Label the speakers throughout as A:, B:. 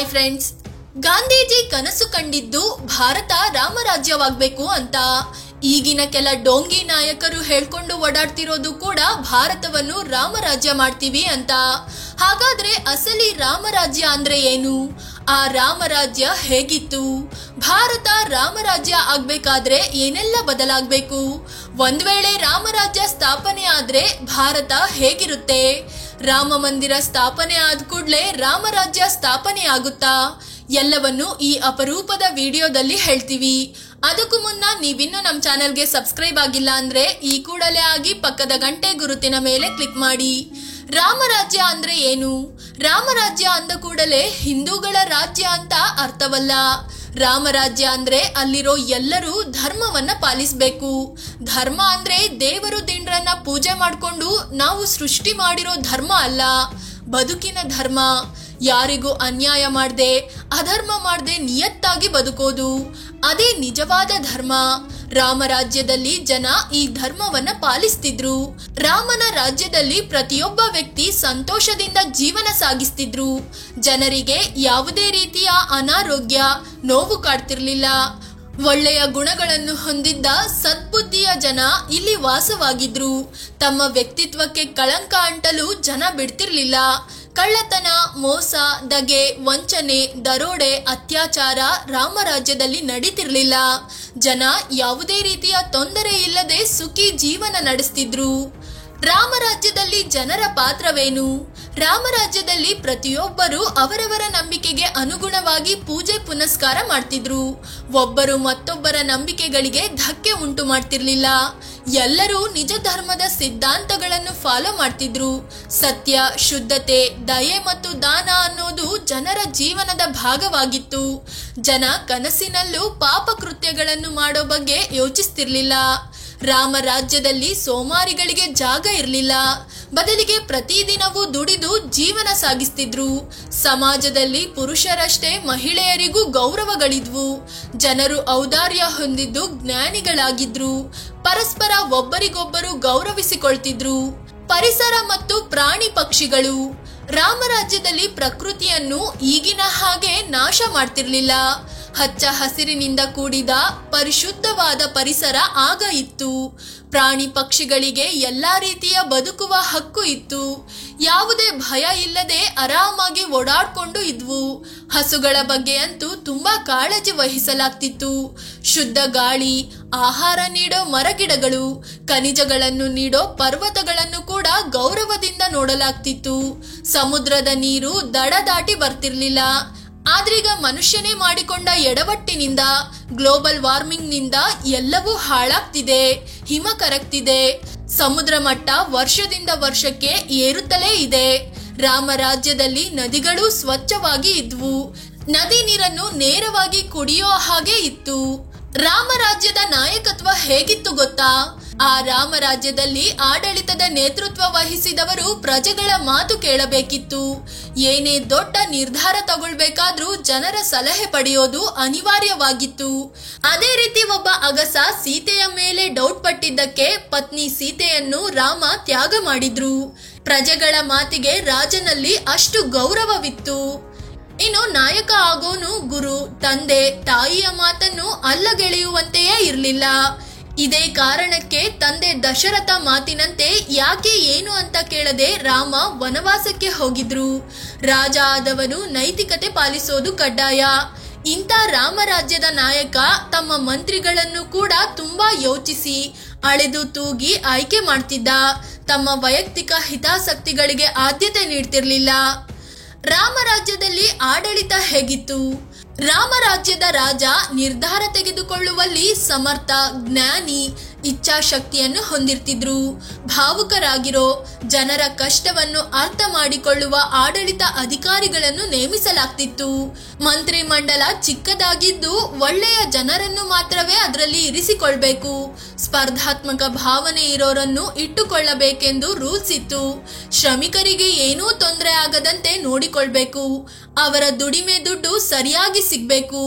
A: Hi friends, Gandhiji ಕನಸು ಕಂಡಿದ್ದು ಭಾರತ ರಾಮರಾಜ್ಯವಾಗಬೇಕು ಅಂತ. ಈಗಿನ ಕೆಲ ಡೋಂಗಿ ನಾಯಕರು ಹೇಳ್ಕೊಂಡು ಓಡಾಡ್ತಿರೋದು ಕೂಡ ಭಾರತವನ್ನು ರಾಮರಾಜ್ಯ ಮಾಡ್ತೀವಿ ಅಂತ. ಹಾಗಾದ್ರೆ ಅಸಲಿ ರಾಮರಾಜ್ಯ ಅಂದ್ರೆ ಏನು? ಆ ರಾಮರಾಜ್ಯ ಹೇಗಿತ್ತು? ಭಾರತ ರಾಮರಾಜ್ಯ ಆಗ್ಬೇಕಾದ್ರೆ ಏನೆಲ್ಲ ಬದಲಾಗಬೇಕು? ಒಂದ್ ವೇಳೆ ರಾಮರಾಜ್ಯ ಸ್ಥಾಪನೆ ಆದ್ರೆ ಭಾರತ ಹೇಗಿರುತ್ತೆ? ರಾಮ ಮಂದಿರ ಸ್ಥಾಪನೆ ಆದ ಕೂಡಲೇ ರಾಮರಾಜ್ಯ ಸ್ಥಾಪನೆ ಆಗುತ್ತಾ? ಎಲ್ಲವನ್ನು ಈ ಅಪರೂಪದ ವಿಡಿಯೋದಲ್ಲಿ ಹೇಳ್ತೀವಿ. ಅದಕ್ಕೂ ಮುನ್ನ ನೀವಿನ್ನೂ ನಮ್ಮ ಚಾನೆಲ್ಗೆ ಸಬ್ಸ್ಕ್ರೈಬ್ ಆಗಿಲ್ಲ ಅಂದ್ರೆ ಈ ಕೂಡಲೇ ಆಗಿ ಪಕ್ಕದ ಗಂಟೆ ಗುರುತಿನ ಮೇಲೆ ಕ್ಲಿಕ್ ಮಾಡಿ. ರಾಮರಾಜ್ಯ ಅಂದ್ರೆ ಏನು? ರಾಮರಾಜ್ಯ ಅಂದ ಕೂಡಲೇ ಹಿಂದೂಗಳ ರಾಜ್ಯ ಅಂತ ಅರ್ಥವಲ್ಲ. ರಾಮರಾಜ್ಯ ಅಂದ್ರೆ ಅಲ್ಲಿರೋ ಎಲ್ಲರೂ ಧರ್ಮವನ್ನ ಪಾಲಿಸಬೇಕು. ಧರ್ಮ ಅಂದ್ರೆ ದೇವರು ದಿಂಡ್ರನ್ನ ಪೂಜೆ ಮಾಡ್ಕೊಂಡು ನಾವು ಸೃಷ್ಟಿ ಮಾಡಿರೋ ಧರ್ಮ ಅಲ್ಲ, ಬದುಕಿನ ಧರ್ಮ. ಯಾರಿಗೂ ಅನ್ಯಾಯ ಮಾಡದೆ ಅಧರ್ಮ ಮಾಡದೆ ನಿಯತ್ತಾಗಿ ಬದುಕೋದು, ಅದೇ ನಿಜವಾದ ಧರ್ಮ. ರಾಮರಾಜ್ಯದಲ್ಲಿ ಜನ ಈ ಧರ್ಮವನ್ನ ಪಾಲಿಸ್ತಿದ್ರು. ರಾಮನ ರಾಜ್ಯದಲ್ಲಿ ಪ್ರತಿಯೊಬ್ಬ ವ್ಯಕ್ತಿ ಸಂತೋಷದಿಂದ ಜೀವನ ಸಾಗಿಸ್ತಿದ್ರು. ಜನರಿಗೆ ಯಾವುದೇ ರೀತಿಯ ಅನಾರೋಗ್ಯ, ನೋವು ಕಾಡ್ತಿರ್ಲಿಲ್ಲ. ಒಳ್ಳೆಯ ಗುಣಗಳನ್ನು ಹೊಂದಿದ್ದ ಸದ್ಬುದ್ಧಿಯ ಜನ ಇಲ್ಲಿ ವಾಸವಾಗಿದ್ರು. ತಮ್ಮ ವ್ಯಕ್ತಿತ್ವಕ್ಕೆ ಕಳಂಕ ಅಂಟಲು ಜನ ಬಿಡ್ತಿರ್ಲಿಲ್ಲ. ಕಳ್ಳತನ, ಮೋಸ, ದಗೆ, ವಂಚನೆ, ದರೋಡೆ, ಅತ್ಯಾಚಾರ ರಾಮರಾಜ್ಯದಲ್ಲಿ ನಡೀತಿರ್ಲಿಲ್ಲ. ಜನ ಯಾವುದೇ ರೀತಿಯ ತೊಂದರೆ ಇಲ್ಲದೆ ಸುಖಿ ಜೀವನ ನಡೆಸ್ತಿದ್ರು. ರಾಮರಾಜ್ಯದಲ್ಲಿ ಜನರ ಪಾತ್ರವೇನು? ರಾಮರಾಜ್ಯದಲ್ಲಿ ಪ್ರತಿಯೊಬ್ಬರು ಅವರವರ ನಂಬಿಕೆಗೆ ಅನುಗುಣವಾಗಿ ಪೂಜೆ ಪುನಸ್ಕಾರ ಮಾಡ್ತಿದ್ರು. ಒಬ್ಬರು ಮತ್ತೊಬ್ಬರ ನಂಬಿಕೆಗಳಿಗೆ ಧಕ್ಕೆ ಉಂಟು ಮಾಡ್ತಿರ್ಲಿಲ್ಲ. ಎಲ್ಲರೂ ನಿಜ ಧರ್ಮದ ಸಿದ್ಧಾಂತಗಳನ್ನು ಫಾಲೋ ಮಾಡ್ತಿದ್ರು. ಸತ್ಯ, ಶುದ್ಧತೆ, ದಯೆ ಮತ್ತು ದಾನ ಅನ್ನೋದು ಜನರ ಜೀವನದ ಭಾಗವಾಗಿತ್ತು. ಜನ ಕನಸಿನಲ್ಲೂ ಪಾಪ ಕೃತ್ಯಗಳನ್ನು ಮಾಡೋ ಬಗ್ಗೆ ಯೋಚಿಸ್ತಿರ್ಲಿಲ್ಲ. ರಾಮ ರಾಜ್ಯದಲ್ಲಿ ಸೋಮಾರಿಗಳಿಗೆ ಜಾಗ ಇರಲಿಲ್ಲ. ಬದಲಿಗೆ ಪ್ರತಿದಿನವೂ ದುಡಿದು ಜೀವನ ಸಾಗಿಸ್ತಿದ್ರು. ಸಮಾಜದಲ್ಲಿ ಪುರುಷರಷ್ಟೇ ಮಹಿಳೆಯರಿಗೂ ಗೌರವಗಳಿದ್ವು. ಜನರು ಔದಾರ್ಯ ಹೊಂದಿದ್ದು ಜ್ಞಾನಿಗಳಾಗಿದ್ರು. ಪರಸ್ಪರ ಒಬ್ಬರಿಗೊಬ್ಬರು ಗೌರವಿಸಿಕೊಳ್ತಿದ್ರು. ಪರಿಸರ ಮತ್ತು ಪ್ರಾಣಿ ಪಕ್ಷಿಗಳು. ರಾಮರಾಜ್ಯದಲ್ಲಿ ಪ್ರಕೃತಿಯನ್ನು ಈಗಿನ ಹಾಗೆ ನಾಶ ಮಾಡ್ತಿರ್ಲಿಲ್ಲ. ಹಚ್ಚ ಹಸಿರಿನಿಂದ ಕೂಡಿದ ಪರಿಶುದ್ಧವಾದ ಪರಿಸರ ಆಗ ಇತ್ತು. ಪ್ರಾಣಿ ಪಕ್ಷಿಗಳಿಗೆ ಎಲ್ಲಾ ರೀತಿಯ ಬದುಕುವ ಹಕ್ಕು ಇತ್ತು. ಯಾವುದೇ ಭಯ ಇಲ್ಲದೆ ಆರಾಮಾಗಿ ಓಡಾಡ್ಕೊಂಡು ಇದ್ವು. ಹಸುಗಳ ಬಗ್ಗೆ ಅಂತೂ ತುಂಬಾ ಕಾಳಜಿ ವಹಿಸಲಾಗ್ತಿತ್ತು. ಶುದ್ಧ ಗಾಳಿ, ಆಹಾರ ನೀಡೋ ಮರಗಿಡಗಳು, ಖನಿಜಗಳನ್ನು ನೀಡೋ ಪರ್ವತಗಳನ್ನು ಕೂಡ ಗೌರವದಿಂದ ನೋಡಲಾಗ್ತಿತ್ತು. ಸಮುದ್ರದ ನೀರು ದಡ ದಾಟಿ ಬರ್ತಿರ್ಲಿಲ್ಲ. ಆದ್ರೀಗ ಮನುಷ್ಯನೇ ಮಾಡಿಕೊಂಡ ಎಡವಟ್ಟಿನಿಂದ, ಗ್ಲೋಬಲ್ ವಾರ್ಮಿಂಗ್ ನಿಂದ ಎಲ್ಲವೂ ಹಾಳಾಗ್ತಿದೆ. ಹಿಮ ಕರಗ್ತಿದೆ. ಸಮುದ್ರ ಮಟ್ಟ ವರ್ಷದಿಂದ ವರ್ಷಕ್ಕೆ ಏರುತ್ತಲೇ ಇದೆ. ರಾಮರಾಜ್ಯದಲ್ಲಿ ನದಿಗಳು ಸ್ವಚ್ಛವಾಗಿ ಇದ್ವು. ನದಿ ನೀರನ್ನು ನೇರವಾಗಿ ಕುಡಿಯೋ ಹಾಗೆ ಇತ್ತು. ರಾಮರಾಜ್ಯದ ನಾಯಕತ್ವ ಹೇಗಿತ್ತು ಗೊತ್ತಾ? ಆ ರಾಮರಾಜ್ಯದಲ್ಲಿ ಆಡಳಿತದ ನೇತೃತ್ವ ವಹಿಸಿದವರು ಪ್ರಜೆಗಳ ಮಾತು ಕೇಳಬೇಕಿತ್ತು. ಏನೇ ದೊಡ್ಡ ನಿರ್ಧಾರ ತಗೊಳ್ಬೇಕಾದ್ರೂ ಜನರ ಸಲಹೆ ಪಡೆಯೋದು ಅನಿವಾರ್ಯವಾಗಿತ್ತು. ಅದೇ ರೀತಿ ಒಬ್ಬ ಅಗಸ ಸೀತೆಯ ಮೇಲೆ ಡೌಟ್ ಪಟ್ಟಿದ್ದಕ್ಕೆ ಪತ್ನಿ ಸೀತೆಯನ್ನು ರಾಮ ತ್ಯಾಗ ಮಾಡಿದ್ರು. ಪ್ರಜೆಗಳ ಮಾತಿಗೆ ರಾಜನಲ್ಲಿ ಅಷ್ಟು ಗೌರವವಿತ್ತು. ಇನ್ನು ನಾಯಕ ಆಗೋನು ಗುರು, ತಂದೆ, ತಾಯಿಯ ಮಾತನ್ನು ಅಲ್ಲಗೆಳೆಯುವಂತೆಯೇ ಇರಲಿಲ್ಲ. ಇದೇ ಕಾರಣಕ್ಕೆ ತಂದೆ ದಶರಥ ಮಾತಿನಂತೆ ಯಾಕೆ ಏನು ಅಂತ ಕೇಳದೆ ರಾಮ ವನವಾಸಕ್ಕೆ ಹೋಗಿದ್ರು. ರಾಜ ಆದವನು ನೈತಿಕತೆ ಪಾಲಿಸೋದು ಕಡ್ಡಾಯ. ಇಂಥ ರಾಮರಾಜ್ಯದ ನಾಯಕ ತಮ್ಮ ಮಂತ್ರಿಗಳನ್ನು ಕೂಡ ತುಂಬಾ ಯೋಚಿಸಿ ಅಳೆದು ತೂಗಿ ಆಯ್ಕೆ ಮಾಡ್ತಿದ್ದ. ತಮ್ಮ ವೈಯಕ್ತಿಕ ಹಿತಾಸಕ್ತಿಗಳಿಗೆ ಆದ್ಯತೆ ನೀಡ್ತಿರ್ಲಿಲ್ಲ. ರಾಮರಾಜ್ಯದಲ್ಲಿ ಆಡಳಿತ ಹೇಗಿತ್ತು? ರಾಮರಾಜ್ಯದ ರಾಜ ನಿರ್ಧಾರ ತೆಗೆದುಕೊಳ್ಳುವಲ್ಲಿ ಸಮರ್ಥ, ಜ್ಞಾನಿ, ಇಚ್ಛಾಶಕ್ತಿಯನ್ನು ಹೊಂದಿರ್ತಿದ್ರು. ಭಾವುಕರಾಗಿರೋ, ಜನರ ಕಷ್ಟವನ್ನು ಅರ್ಥ ಮಾಡಿಕೊಳ್ಳುವ ಆಡಳಿತ ಅಧಿಕಾರಿಗಳನ್ನು ನೇಮಿಸಲಾಗ್ತಿತ್ತು. ಮಂತ್ರಿ ಮಂಡಲ ಚಿಕ್ಕದಾಗಿದ್ದು ಒಳ್ಳೆಯ ಜನರನ್ನು ಮಾತ್ರವೇ ಅದರಲ್ಲಿ ಇರಿಸಿಕೊಳ್ಬೇಕು. ಸ್ಪರ್ಧಾತ್ಮಕ ಭಾವನೆ ಇರೋರನ್ನು ಇಟ್ಟುಕೊಳ್ಳಬೇಕೆಂದು ರೂಲ್ಸ್ ಇತ್ತು. ಶ್ರಮಿಕರಿಗೆ ಏನೂ ತೊಂದರೆ ಆಗದಂತೆ ನೋಡಿಕೊಳ್ಬೇಕು. ಅವರ ದುಡಿಮೆ ದುಡ್ಡು ಸರಿಯಾಗಿ ಸಿಗ್ಬೇಕು.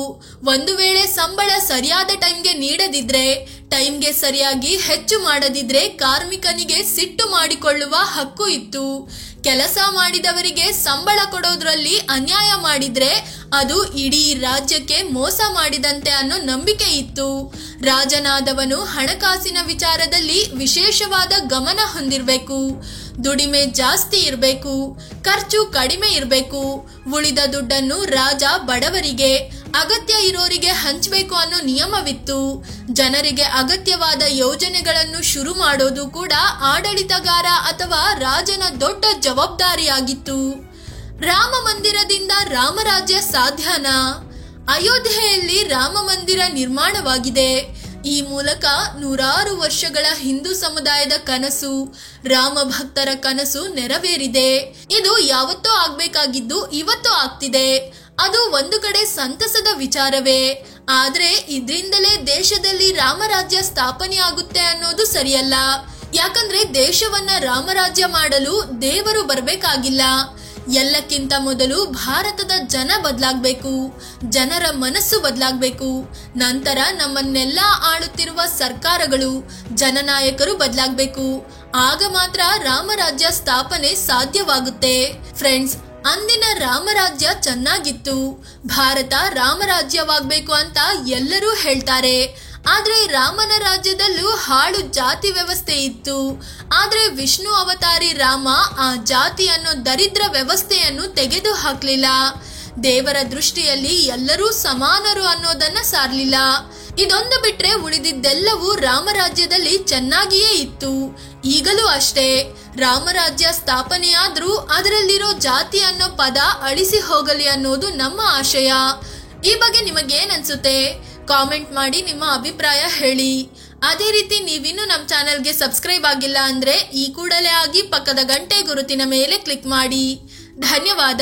A: ಒಂದು ವೇಳೆ ಸಂಬಳ ಸರಿಯಾದ ಟೈಮ್ಗೆ ನೀಡದಿದ್ರೆ, ಟೈಮ್ಗೆ ಸರಿಯಾಗಿ ಹೆಚ್ಚು ಮಾಡದಿದ್ರೆ ಕಾರ್ಮಿಕನಿಗೆ ಸಿಟ್ಟು ಮಾಡಿಕೊಳ್ಳುವ ಹಕ್ಕು ಇತ್ತು. ಕೆಲಸ ಮಾಡಿದವರಿಗೆ ಸಂಬಳ ಕೊಡೋದ್ರಲ್ಲಿ ಅನ್ಯಾಯ ಮಾಡಿದ್ರೆ ಅದು ಇಡೀ ರಾಜ್ಯಕ್ಕೆ ಮೋಸ ಮಾಡಿದಂತೆ ಅನ್ನೋ ನಂಬಿಕೆ ಇತ್ತು. ರಾಜನಾದವನು ಹಣಕಾಸಿನ ವಿಚಾರದಲ್ಲಿ ವಿಶೇಷವಾದ ಗಮನ ಹೊಂದಿರಬೇಕು. ದುಡಿಮೆ ಜಾಸ್ತಿ ಇರಬೇಕು, ಖರ್ಚು ಕಡಿಮೆ ಇರಬೇಕು. ಉಳಿದ ದುಡ್ಡನ್ನು ರಾಜ ಬಡವರಿಗೆ, ಅಗತ್ಯ ಇರೋರಿಗೆ ಹಂಚಬೇಕು ಅನ್ನೋ ನಿಯಮವಿತ್ತು. ಜನರಿಗೆ ಅಗತ್ಯವಾದ ಯೋಜನೆಗಳನ್ನು ಶುರು ಮಾಡೋದು ಕೂಡ ಆಡಳಿತಗಾರ ಅಥವಾ ರಾಜನ ದೊಡ್ಡ ಜವಾಬ್ದಾರಿಯಾಗಿತ್ತು. ರಾಮ ಮಂದಿರದಿಂದ ರಾಮರಾಜ್ಯ ಸಾಧ್ಯನಾ? ಅಯೋಧ್ಯೆಯಲ್ಲಿ ರಾಮ ಮಂದಿರ ನಿರ್ಮಾಣವಾಗಿದೆ. ಈ ಮೂಲಕ ನೂರಾರು ವರ್ಷಗಳ ಹಿಂದೂ ಸಮುದಾಯದ ಕನಸು, ರಾಮ ಭಕ್ತರ ಕನಸು ನೆರವೇರಿದೆ. ಇದು ಯಾವತ್ತೋ ಆಗ್ಬೇಕಾಗಿದ್ದು ಇವತ್ತು ಆಗ್ತಿದೆ. ಅದು ಒಂದು ಕಡೆ ಸಂತಸದ ವಿಚಾರವೇ. ಆದ್ರೆ ಇದರಿಂದಲೇ ದೇಶದಲ್ಲಿ ರಾಮರಾಜ್ಯ ಸ್ಥಾಪನೆಯಾಗುತ್ತೆ ಅನ್ನೋದು ಸರಿಯಲ್ಲ. ಯಾಕಂದ್ರೆ ದೇಶವನ್ನ ರಾಮರಾಜ್ಯ ಮಾಡಲು ದೇವರು ಬರ್ಬೇಕಾಗಿಲ್ಲ. ಎಲ್ಲಕ್ಕಿಂತ ಮೊದಲು ಭಾರತದ ಜನ ಬದಲಾಗಬೇಕು, ಜನರ ಮನಸ್ಸು ಬದಲಾಗಬೇಕು. ನಂತರ ನಮ್ಮನ್ನೆಲ್ಲ ಆಳುತ್ತಿರುವ ಸರ್ಕಾರಗಳು, ಜನನಾಯಕರು ಬದಲಾಗಬೇಕು. ಆಗ ಮಾತ್ರ ರಾಮರಾಜ್ಯ ಸ್ಥಾಪನೆ ಸಾಧ್ಯವಾಗುತ್ತೆ. ಫ್ರೆಂಡ್ಸ್, ಅಂದಿನ ರಾಮರಾಜ್ಯ ಚೆನ್ನಾಗಿತ್ತು. ಭಾರತ ರಾಮರಾಜ್ಯವಾಗಬೇಕು ಅಂತ ಎಲ್ಲರೂ ಹೇಳ್ತಾರೆ. ಆದ್ರೆ ರಾಮನ ರಾಜ್ಯದಲ್ಲೂ ಹಾಳು ಜಾತಿ ವ್ಯವಸ್ಥೆ ಇತ್ತು. ಆದ್ರೆ ವಿಷ್ಣು ಅವತಾರಿ ರಾಮ ಆ ಜಾತಿ ಅನ್ನೋ ದರಿದ್ರ ವ್ಯವಸ್ಥೆಯನ್ನು ತೆಗೆದು ಹಾಕ್ಲಿಲ್ಲ. ದೇವರ ದೃಷ್ಟಿಯಲ್ಲಿ ಎಲ್ಲರೂ ಸಮಾನರು ಅನ್ನೋದನ್ನ ಸಾರ್ಲಿಲ್ಲ. ಇದೊಂದು ಬಿಟ್ರೆ ಉಳಿದಿದ್ದೆಲ್ಲವೂ ರಾಮರಾಜ್ಯದಲ್ಲಿ ಚೆನ್ನಾಗಿಯೇ ಇತ್ತು. ಈಗಲೂ ಅಷ್ಟೇ. ರಾಮರಾಜ್ಯ ಸ್ಥಾಪನೆಯಾದ್ರೂ ಅದರಲ್ಲಿರೋ ಜಾತಿ ಅನ್ನೋ ಪದ ಅಳಿಸಿ ಹೋಗಲಿ ಅನ್ನೋದು ನಮ್ಮ ಆಶಯ. ಈ ಬಗ್ಗೆ ನಿಮಗೇನ್ ಅನ್ಸುತ್ತೆ? ಕಾಮೆಂಟ್ ಮಾಡಿ ನಿಮ್ಮ ಅಭಿಪ್ರಾಯ ಹೇಳಿ. ಅದೇ ರೀತಿ ನೀವಿನ್ನೂ ನಮ್ಮ ಚಾನೆಲ್ಗೆ ಸಬ್ಸ್ಕ್ರೈಬ್ ಆಗಿಲ್ಲ ಅಂದ್ರೆ ಈ ಕೂಡಲೇ ಆಗಿ ಪಕ್ಕದ ಗಂಟೆ ಗುರುತಿನ ಮೇಲೆ ಕ್ಲಿಕ್ ಮಾಡಿ. ಧನ್ಯವಾದ.